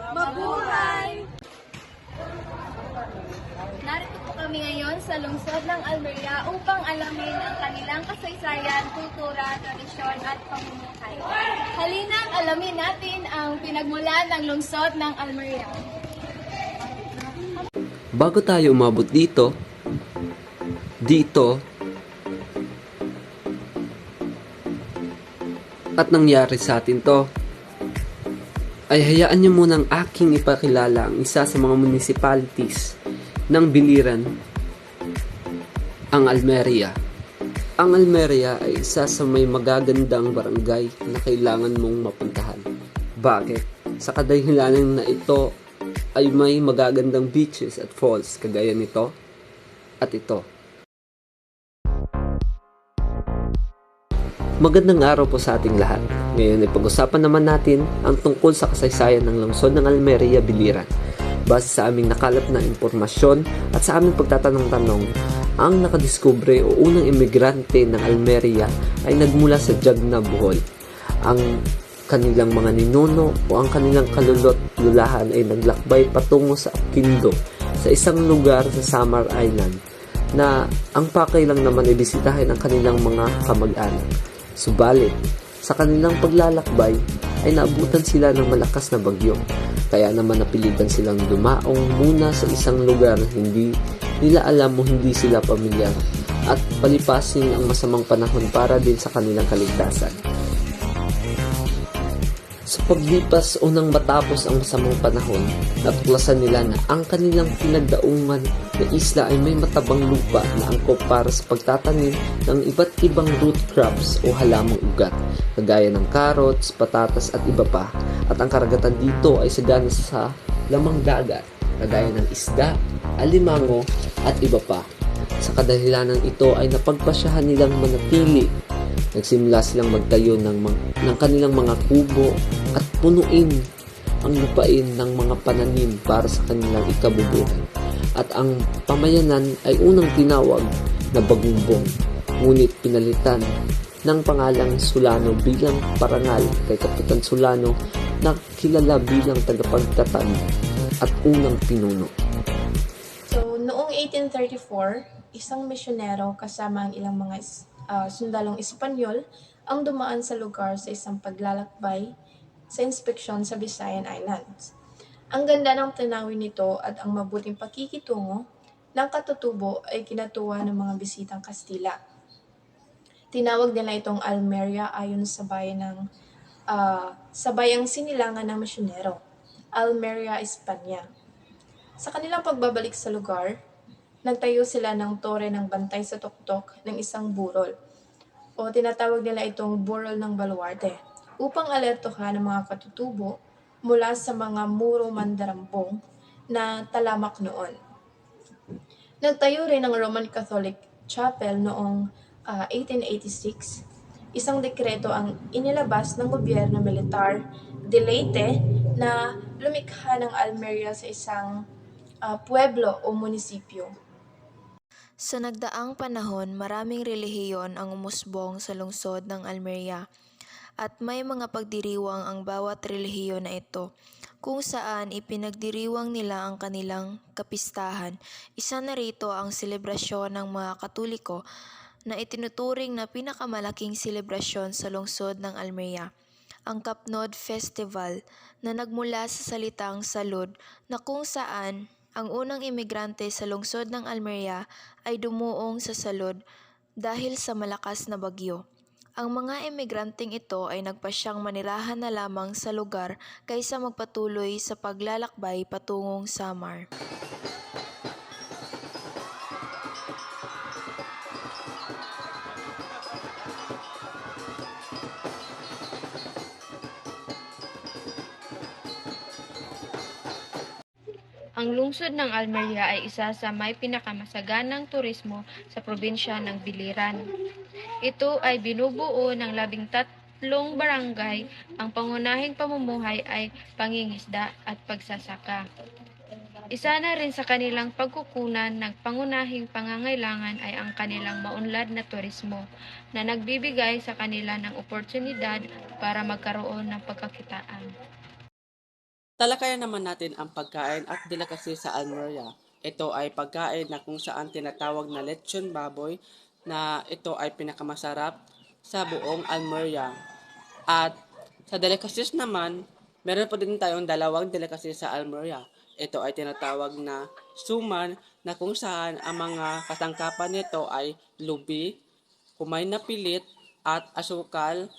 Mabuhay! Narito po kami ngayon sa lungsod ng Almeria upang alamin ang kanilang kasaysayan, kultura, tradisyon at pamumuhay. Halina't alamin natin ang pinagmulan ng lungsod ng Almeria. Bago tayo umabot dito, at nangyari sa atin to, ay hayaan niyo munang aking ipakilala ang isa sa mga municipalities ng Biliran, ang Almeria. Ang Almeria ay isa sa may magagandang barangay na kailangan mong mapuntahan. Bakit? Sa kadahilanan na ito ay may magagandang beaches at falls kagaya nito at ito. Magandang araw po sa ating lahat. Ngayon ay pag-usapan naman natin ang tungkol sa kasaysayan ng lungsod ng Almeria, Biliran. Base sa aming nakalap na impormasyon at sa aming pagtatanong-tanong, ang nakadiskubre o unang imigrante ng Almeria ay nagmula sa Jagna, Bohol. Ang kanilang mga ninuno o ang kanilang kalulot-lulahan ay naglakbay patungo sa Quindo, sa isang lugar sa Samar Island, na ang pakay lang naman ay bisitahin ang kanilang mga kamag-anak. Subalit, sa kanilang paglalakbay ay naabutan sila ng malakas na bagyo. Kaya naman napilitan silang dumaong muna sa isang lugar na hindi nila alam o hindi sila pamilyar at palipasin ang masamang panahon para din sa kanilang kaligtasan. Sa paglipas o nang matapos ang masamang panahon, natuklasan nila na ang kanilang pinagdaungan na isla ay may matabang lupa na angkop para sa pagtatanim ng iba't ibang root crops o halamang ugat, kagaya ng carrots, patatas at iba pa. At ang karagatan dito ay sagana sa lamang dagat, kagaya ng isda, alimango at iba pa. Sa kadahilanan ito ay napagpasyahan nilang manatili. Nagsimula silang magtayo ng kanilang mga kubo at punuin ang lupain ng mga pananim para sa kanilang ikabubuhay. At ang pamayanan ay unang tinawag na Bagumbong, ngunit pinalitan ng pangalang Solano bilang parangal kay Kapitan Solano na kilala bilang tagapagtatan at unang pinuno. So, noong 1834, isang misyonero kasama ang ilang mga sundalong Espanyol ang dumaan sa lugar sa isang paglalakbay sa inspeksyon sa Visayan Islands. Ang ganda ng tanawin nito at ang mabuting pakikitungo ng katutubo ay kinatuwa ng mga bisitang Kastila. Tinawag nila itong Almeria ayon sa bayang sinilangan ng misyonero, Almeria, Espanya. Sa kanilang pagbabalik sa lugar, nagtayo sila ng tore ng bantay sa tuktok ng isang burol, o tinatawag nila itong burol ng baluarte, upang alertuhan ang mga katutubo mula sa mga muro mandarambong na talamak noon. Nagtayo rin ng Roman Catholic Chapel noong 1886, isang dekreto ang inilabas ng gobyerno militar de Leyte na lumikha ng Almeria sa isang pueblo o munisipyo. Sa nagdaang panahon, maraming relihiyon ang umusbong sa lungsod ng Almeria at may mga pagdiriwang ang bawat relihiyon na ito, kung saan ipinagdiriwang nila ang kanilang kapistahan. Isa na rito ang selebrasyon ng mga Katoliko na itinuturing na pinakamalaking selebrasyon sa lungsod ng Almeria, ang Kapnod Festival, na nagmula sa salitang salud na kung saan ang unang imigrante sa lungsod ng Almeria ay dumuong sa salud dahil sa malakas na bagyo. Ang mga imigranteng ito ay nagpasyang manirahan na lamang sa lugar kaysa magpatuloy sa paglalakbay patungong Samar. Ang lungsod ng Almeria ay isa sa may pinakamasaganang turismo sa probinsya ng Biliran. Ito ay binubuo ng 13 barangay. Ang pangunahing pamumuhay ay pangingisda at pagsasaka. Isa na rin sa kanilang pagkukunan ng pangunahing pangangailangan ay ang kanilang maunlad na turismo na nagbibigay sa kanila ng oportunidad para magkaroon ng pagkakitaan. Talakayan naman natin ang pagkain at delicacy sa Almeria. Ito ay pagkain na kung saan tinatawag na lechon baboy na ito ay pinakamasarap sa buong Almeria. At sa delicacies naman, meron po din tayong dalawang delicacy sa Almeria. Ito ay tinatawag na suman na kung saan ang mga kasangkapan nito ay lubi, kumay na pilit at asukal